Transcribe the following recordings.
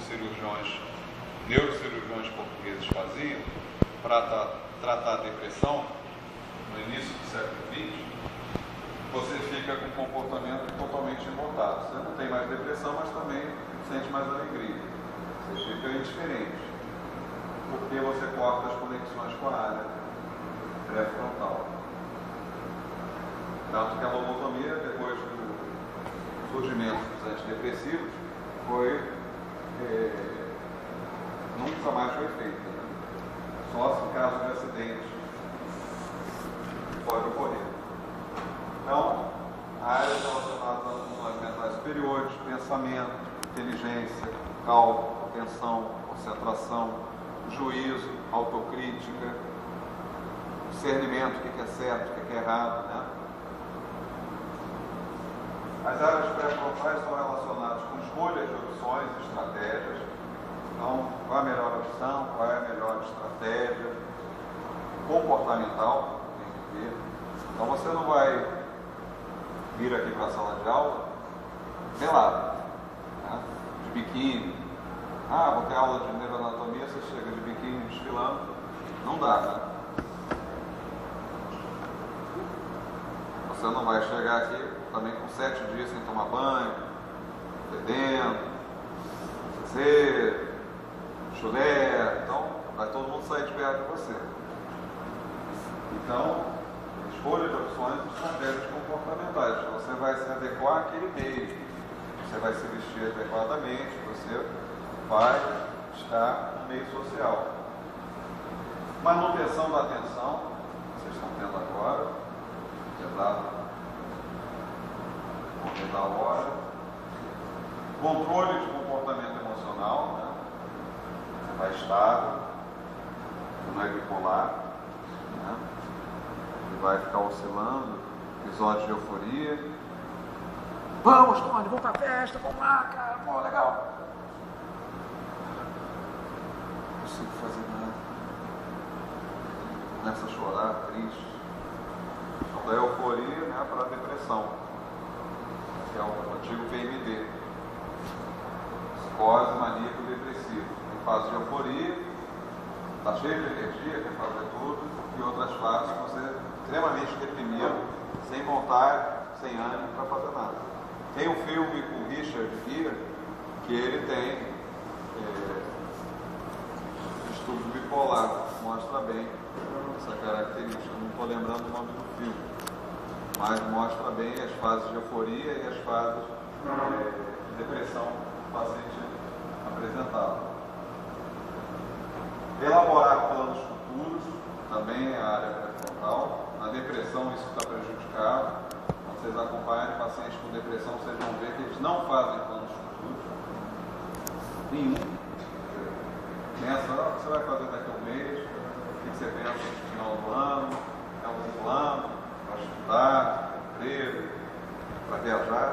os neurocirurgiões portugueses faziam para tratar a depressão no início do século XX, você fica com um comportamento totalmente embotado. Você não tem mais depressão, mas também sente mais alegria. Você fica indiferente, porque você corta as conexões com a área pré-frontal. Tanto que a lobotomia, depois do surgimento dos antidepressivos, nunca mais foi feita, né? Só se em caso de acidente pode ocorrer. Então, áreas relacionadas às funções mentais superiores, pensamento, inteligência, cálculo, atenção, concentração, juízo, autocrítica, discernimento, o que é certo, o que é errado, né? As áreas pré-frontais são relacionadas com escolhas de opções e estratégias. Então, qual é a melhor opção, qual é a melhor estratégia comportamental, tem que ver. Então, você não vai vir aqui para a sala de aula pelado, né? De biquíni. Vou ter aula de neuroanatomia, você chega de biquíni desfilando. Não dá, né? Você não vai chegar aqui também com 7 dias sem tomar banho, fedendo, chulé. Então, vai todo mundo sair de perto de você. Então, escolha de opções e estratégias comportamentais. Você vai se adequar àquele meio. Você vai se vestir adequadamente. Você vai estar no meio social. Manutenção da atenção. Vocês estão vendo agora. Exato. Da hora. Controle de comportamento emocional, né? Você vai estável, não é bipolar, né? Você vai ficar oscilando, episódio de euforia. Vamos, Tony, vamos pra festa, vamos lá, cara, pô, legal. Não consigo fazer nada. Começa a chorar, triste. Então, da euforia, né, para a depressão, que é o antigo PMD, psicose maníaco-depressivo. Em fase de euforia, está cheio de energia, quer fazer tudo, e outras fases você é extremamente deprimido, sem vontade, sem ânimo para fazer nada. Tem um filme com Richard Gere, que ele tem distúrbio bipolar, mostra bem essa característica. Não estou lembrando o nome do filme, mas mostra bem as fases de euforia e as fases de depressão que o paciente apresentava. Elaborar planos futuros, também é a área pré-frontal. Na depressão isso está prejudicado. Quando vocês acompanharem pacientes com depressão, vocês vão ver que eles não fazem planos futuros. Nenhum. Pensa, o que você vai fazer daqui a um mês? O que você pensa no final do ano? É algum plano para estudar, para emprego, para viajar?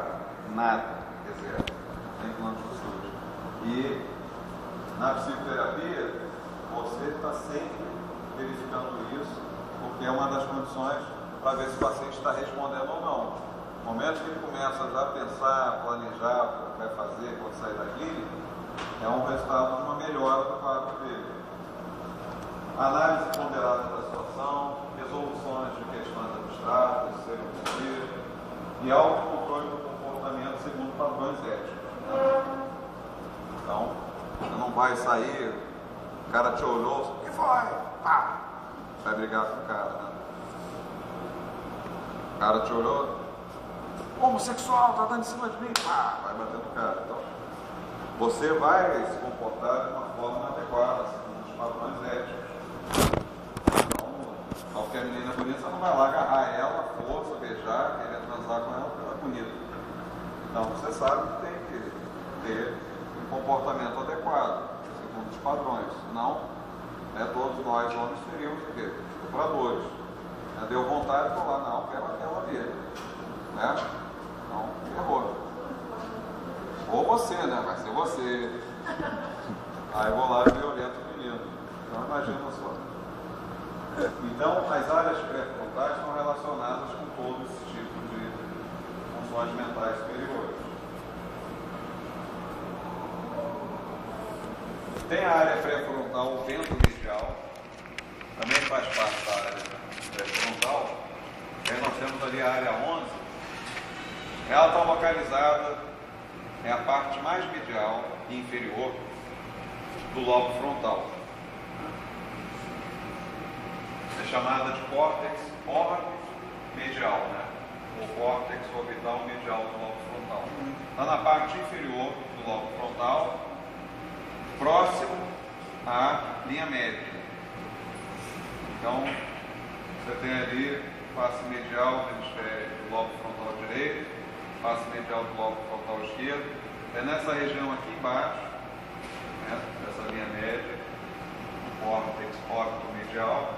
Nada. Reserva. Tem planos futuros. E na psicoterapia, você está sempre verificando isso, porque é uma das condições para ver se o paciente está respondendo ou não. No momento que ele começa já a pensar, planejar o que vai fazer quando sair da clínica, é um resultado de uma melhora do quadro dele. Análise ponderada da situação, resoluções de questões abstratas, serologia e autocontrole do comportamento segundo padrões éticos. Então, você não vai sair, o cara te olhou, o que foi? Pá! Vai brigar com o cara, né? O cara te olhou, homossexual, tá dando em cima de mim, pá! Vai bater no cara. Então, você vai se comportar de uma forma adequada, segundo os padrões éticos. Então, qualquer menina bonita, você não vai lá agarrar ela, força, beijar, querer transar com ela, porque ela é bonita. Então, você sabe que tem que ter um comportamento adequado, segundo os padrões. Senão, todos nós homens seríamos o quê? Estupradores. Deu vontade de falar, não, quero aquela dele. Né? Então, errou. Ou você, né? Vai ser você. Aí vou lá e violento o menino. Então, imagina só. Então, as áreas pré-frontais estão relacionadas com todo esse tipo de funções mentais superiores. Tem a área pré-frontal ventromedial, também faz parte da área pré-frontal. Aí nós temos ali a área 11. Ela está localizada, é a parte mais medial e inferior do lobo frontal. É chamada de córtex orbicomedial, né? O córtex orbital medial do lobo frontal. Está na parte inferior do lobo frontal, próximo à linha média. Então, você tem ali face medial do hemisfério do lobo frontal direito, face medial do lobo frontal esquerdo. É nessa região aqui embaixo, né, dessa linha média, o córtex orbicomedial,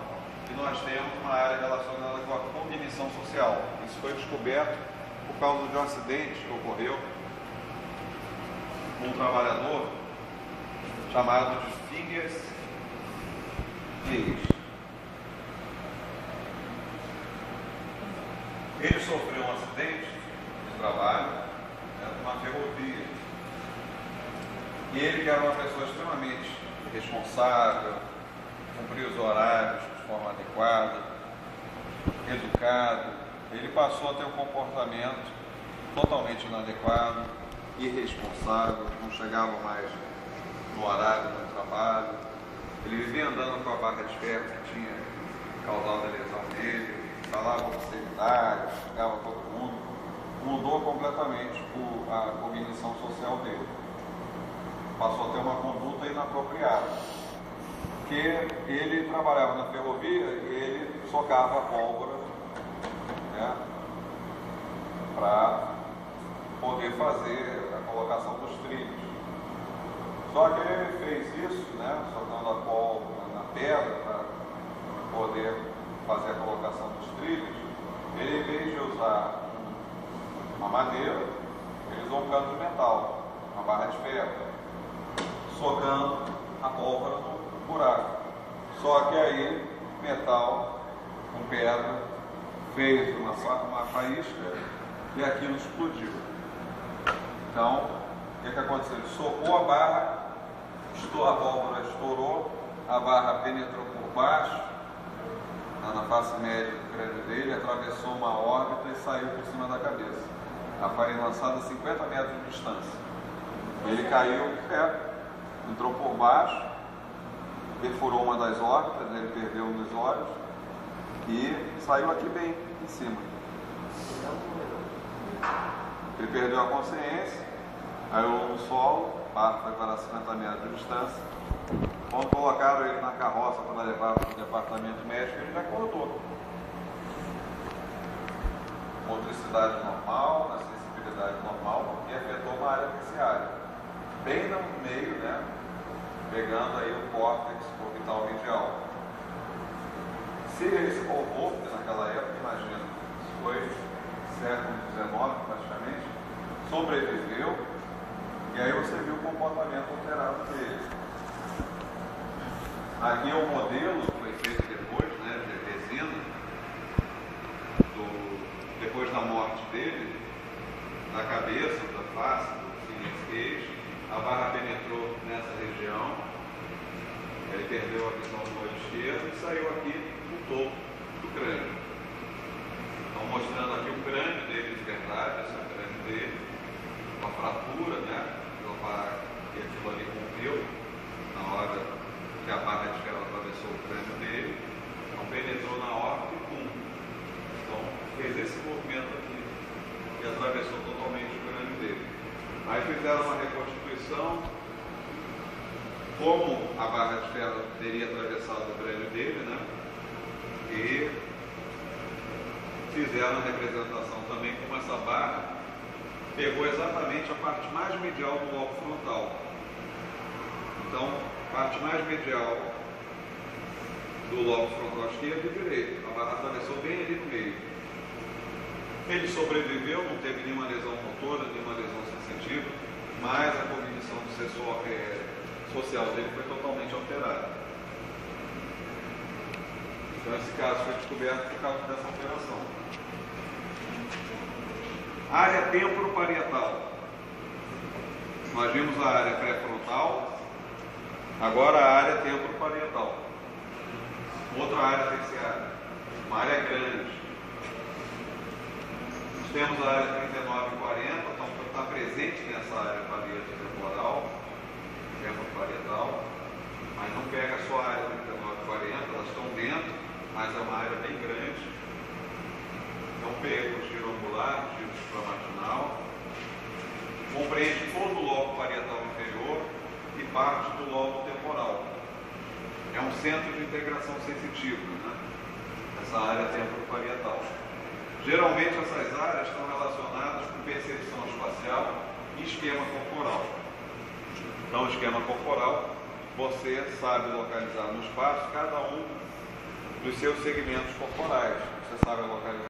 que nós temos uma área relacionada com a cognição social. Isso foi descoberto por causa de um acidente que ocorreu com um trabalhador chamado de Figgers Hayes. Ele sofreu um acidente de trabalho, né, numa ferrovia. E ele, que era uma pessoa extremamente responsável, cumpria os horários de forma adequada, educado, ele passou a ter um comportamento totalmente inadequado, irresponsável, não chegava mais no horário do trabalho. Ele vivia andando com a barra de ferro que tinha causado a lesão nele, falava com seriedade, xingava todo mundo. Mudou completamente a cognição social dele. Passou a ter uma conduta inapropriada. Porque ele trabalhava na ferrovia e ele socava a pólvora, né, para poder fazer a colocação dos trilhos. Só que ele fez isso, né, socando a pólvora na pedra para poder fazer a colocação dos trilhos. Ele, em vez de usar uma madeira, ele usou um cano de metal, uma barra de ferro, socando a pólvora no buraco. Só que aí, metal com pedra fez uma faísca e aquilo explodiu. Então, o que aconteceu? Ele socou a barra, a pólvora estourou, a barra penetrou por baixo, na face média do crânio dele, atravessou uma órbita e saiu por cima da cabeça. Ela foi lançada a 50 metros de distância. Ele caiu, entrou por baixo, perfurou uma das órbitas, ele perdeu um dos olhos e saiu aqui bem em cima. Ele perdeu a consciência, caiu no solo, o barco foi para 50 metros de distância. Quando colocaram ele na carroça para levar para o departamento médico, ele já acordou. Motricidade normal, na sensibilidade normal, e afetou uma área terciária. Bem no meio, né? Pegando aí o córtex orbital medial. Se esse robô, que naquela época, imagina, foi século XIX praticamente, sobreviveu, e aí você viu o comportamento alterado dele. Aqui é o modelo que foi feito depois, né, de resina, depois da morte dele, da cabeça, da face, do Figgers. A barra penetrou nessa região, ele perdeu a visão do olho esquerdo e saiu aqui no topo do crânio. Então, mostrando aqui o crânio dele de verdade, esse é o crânio dele, uma fratura, né, que aquilo ali rompeu na hora que a barra de ferro atravessou o crânio dele, então penetrou na órbita e pum. Então fez esse movimento aqui e atravessou totalmente o crânio dele. Aí fizeram uma reconstituição, como a barra de ferro teria atravessado o crânio dele, né? E fizeram a representação também como essa barra pegou exatamente a parte mais medial do lobo frontal. Então, parte mais medial do lobo frontal esquerdo e direito. A barra atravessou bem ali no meio. Ele sobreviveu, não teve nenhuma lesão motora, nenhuma lesão sensitiva, mas a cognição social dele foi totalmente alterada. Então esse caso foi descoberto por causa dessa alteração. Área temporoparietal. Nós vimos a área pré-frontal, Agora a área temporoparietal. Outra área terciária. Uma área grande. Nós temos a área 39 e 40, então está presente nessa área parieta temporal, temporoparietal, mas não pega só a área 39 e 40, elas estão dentro, mas é uma área bem grande. Então pega o giro angular, o giro supramarginal, compreende todo o lobo parietal inferior e parte do lobo temporal. É um centro de integração sensitiva, né? Essa área temporoparietal. Geralmente essas áreas estão relacionadas com percepção espacial e esquema corporal. Então, o esquema corporal, você sabe localizar no espaço cada um dos seus segmentos corporais. Você sabe localizar